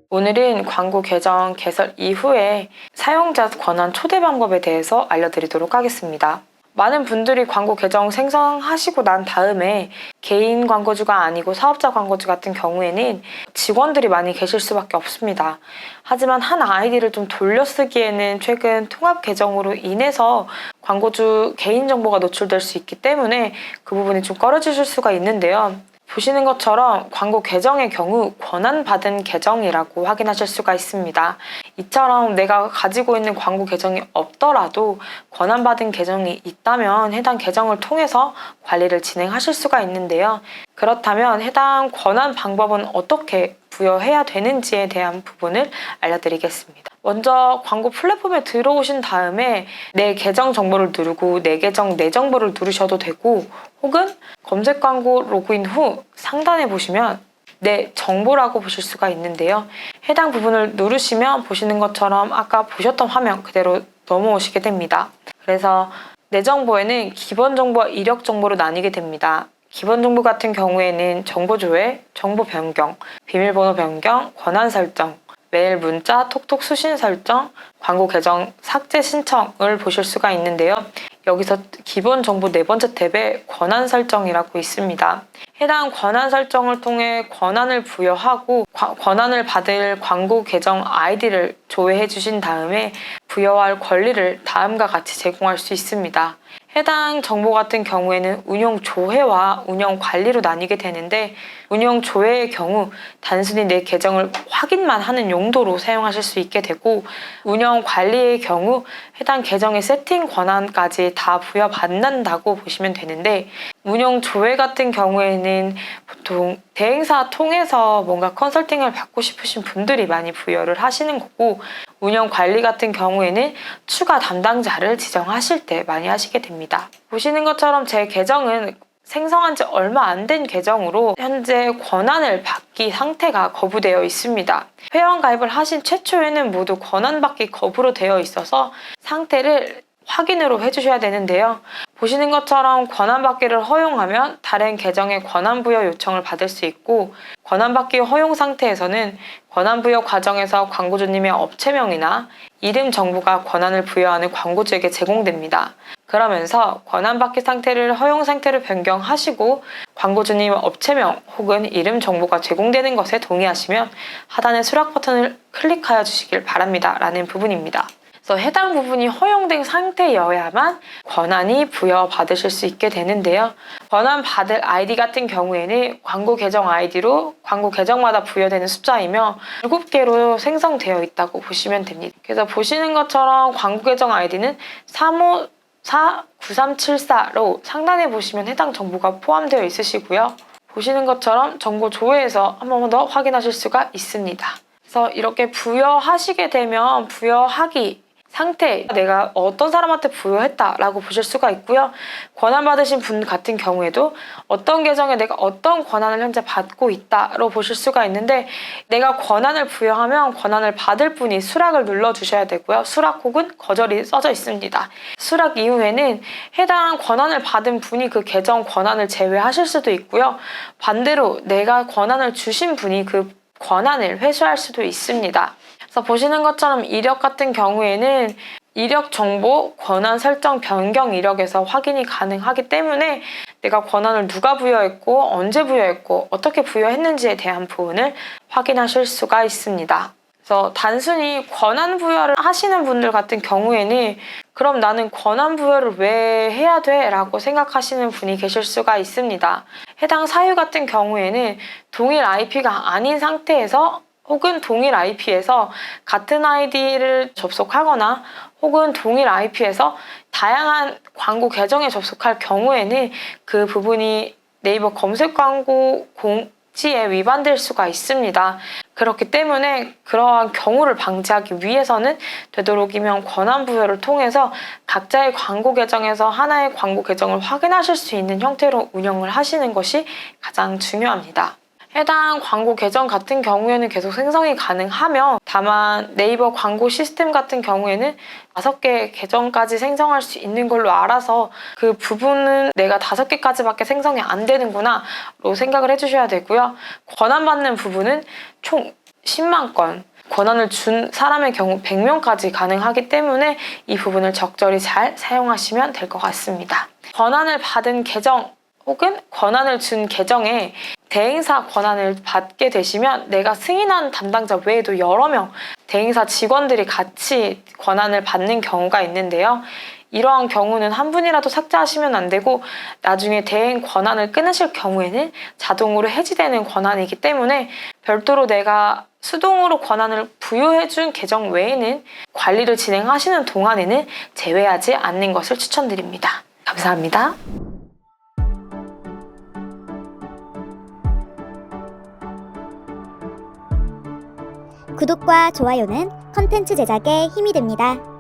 오늘은 광고 계정 개설 이후에 사용자 권한 초대 방법에 대해서 알려드리도록 하겠습니다. 많은 분들이 광고 계정 생성하시고 난 다음에 개인 광고주가 아니고 사업자 광고주 같은 경우에는 직원들이 많이 계실 수밖에 없습니다. 하지만 한 아이디를 좀 돌려쓰기에는 최근 통합 계정으로 인해서 광고주 개인정보가 노출될 수 있기 때문에 그 부분이 좀 꺼려지실 수가 있는데요. 보시는 것처럼 광고 계정의 경우 권한받은 계정이라고 확인하실 수가 있습니다. 이처럼 내가 가지고 있는 광고 계정이 없더라도 권한받은 계정이 있다면 해당 계정을 통해서 관리를 진행하실 수가 있는데요. 그렇다면 해당 권한 방법은 어떻게 부여해야 되는지에 대한 부분을 알려드리겠습니다. 먼저 광고 플랫폼에 들어오신 다음에 내 계정 정보를 누르고 내 계정 내 정보를 누르셔도 되고, 혹은 검색 광고 로그인 후 상단에 보시면 내 정보라고 보실 수가 있는데요. 해당 부분을 누르시면 보시는 것처럼 아까 보셨던 화면 그대로 넘어오시게 됩니다. 그래서 내 정보에는 기본 정보와 이력 정보로 나뉘게 됩니다. 기본 정보 같은 경우에는 정보 조회, 정보 변경, 비밀번호 변경, 권한 설정, 메일, 문자, 톡톡 수신 설정, 광고 계정 삭제 신청을 보실 수가 있는데요. 여기서 기본 정보 네 번째 탭에 권한 설정이라고 있습니다. 해당 권한 설정을 통해 권한을 부여하고 권한을 받을 광고 계정 아이디를 조회해 주신 다음에 부여할 권리를 다음과 같이 제공할 수 있습니다. 해당 정보 같은 경우에는 운영 조회와 운영 관리로 나뉘게 되는데, 운영 조회의 경우 단순히 내 계정을 확인만 하는 용도로 사용하실 수 있게 되고, 운영 관리의 경우 해당 계정의 세팅 권한까지 다 부여받는다고 보시면 되는데, 운영 조회 같은 경우에는 보통 대행사 통해서 뭔가 컨설팅을 받고 싶으신 분들이 많이 부여를 하시는 거고, 운영 관리 같은 경우에는 추가 담당자를 지정하실 때 많이 하시게 됩니다. 보시는 것처럼 제 계정은 생성한 지 얼마 안 된 계정으로 현재 권한을 받기 상태가 거부되어 있습니다. 회원 가입을 하신 최초에는 모두 권한 받기 거부로 되어 있어서 상태를 확인으로 해주셔야 되는데요. 보시는 것처럼 권한받기를 허용하면 다른 계정의 권한부여 요청을 받을 수 있고, 권한받기 허용 상태에서는 권한부여 과정에서 광고주님의 업체명이나 이름 정보가 권한을 부여하는 광고주에게 제공됩니다. 그러면서 권한받기 상태를 허용 상태로 변경하시고 광고주님의 업체명 혹은 이름 정보가 제공되는 것에 동의하시면 하단의 수락 버튼을 클릭하여 주시길 바랍니다 라는 부분입니다. 그래서 해당 부분이 허용된 상태여야만 권한이 부여받으실 수 있게 되는데요. 권한 받을 아이디 같은 경우에는 광고 계정 아이디로 광고 계정마다 부여되는 숫자이며 7개로 생성되어 있다고 보시면 됩니다. 그래서 보시는 것처럼 광고 계정 아이디는 3549374로 상단에 보시면 해당 정보가 포함되어 있으시고요. 보시는 것처럼 정보 조회에서 한 번 더 확인하실 수가 있습니다. 그래서 이렇게 부여하시게 되면 부여하기 상태, 내가 어떤 사람한테 부여했다라고 보실 수가 있고요. 권한 받으신 분 같은 경우에도 어떤 계정에 내가 어떤 권한을 현재 받고 있다로 보실 수가 있는데, 내가 권한을 부여하면 권한을 받을 분이 수락을 눌러주셔야 되고요. 수락 혹은 거절이 써져 있습니다. 수락 이후에는 해당 권한을 받은 분이 그 계정 권한을 제외하실 수도 있고요. 반대로 내가 권한을 주신 분이 그 권한을 회수할 수도 있습니다. 그래서 보시는 것처럼 이력 같은 경우에는 이력 정보, 권한 설정 변경 이력에서 확인이 가능하기 때문에 내가 권한을 누가 부여했고 언제 부여했고 어떻게 부여했는지에 대한 부분을 확인하실 수가 있습니다. 그래서 단순히 권한 부여를 하시는 분들 같은 경우에는 그럼 나는 권한 부여를 왜 해야 돼? 라고 생각하시는 분이 계실 수가 있습니다. 해당 사유 같은 경우에는 동일 IP가 아닌 상태에서 혹은 동일 IP에서 같은 아이디를 접속하거나 혹은 동일 IP에서 다양한 광고 계정에 접속할 경우에는 그 부분이 네이버 검색 광고 공지에 위반될 수가 있습니다. 그렇기 때문에 그러한 경우를 방지하기 위해서는 되도록이면 권한 부여를 통해서 각자의 광고 계정에서 하나의 광고 계정을 확인하실 수 있는 형태로 운영을 하시는 것이 가장 중요합니다. 해당 광고 계정 같은 경우에는 계속 생성이 가능하며, 다만 네이버 광고 시스템 같은 경우에는 5개 계정까지 생성할 수 있는 걸로 알아서 그 부분은 내가 5개까지밖에 생성이 안 되는구나 로 생각을 해주셔야 되고요. 권한받는 부분은 총 10만 건, 권한을 준 사람의 경우 100명까지 가능하기 때문에 이 부분을 적절히 잘 사용하시면 될 것 같습니다. 권한을 받은 계정 혹은 권한을 준 계정에 대행사 권한을 받게 되시면 내가 승인한 담당자 외에도 여러 명 대행사 직원들이 같이 권한을 받는 경우가 있는데요. 이러한 경우는 한 분이라도 삭제하시면 안 되고 나중에 대행 권한을 끊으실 경우에는 자동으로 해지되는 권한이기 때문에 별도로 내가 수동으로 권한을 부여해준 계정 외에는 관리를 진행하시는 동안에는 제외하지 않는 것을 추천드립니다. 감사합니다. 구독과 좋아요는 컨텐츠 제작에 힘이 됩니다.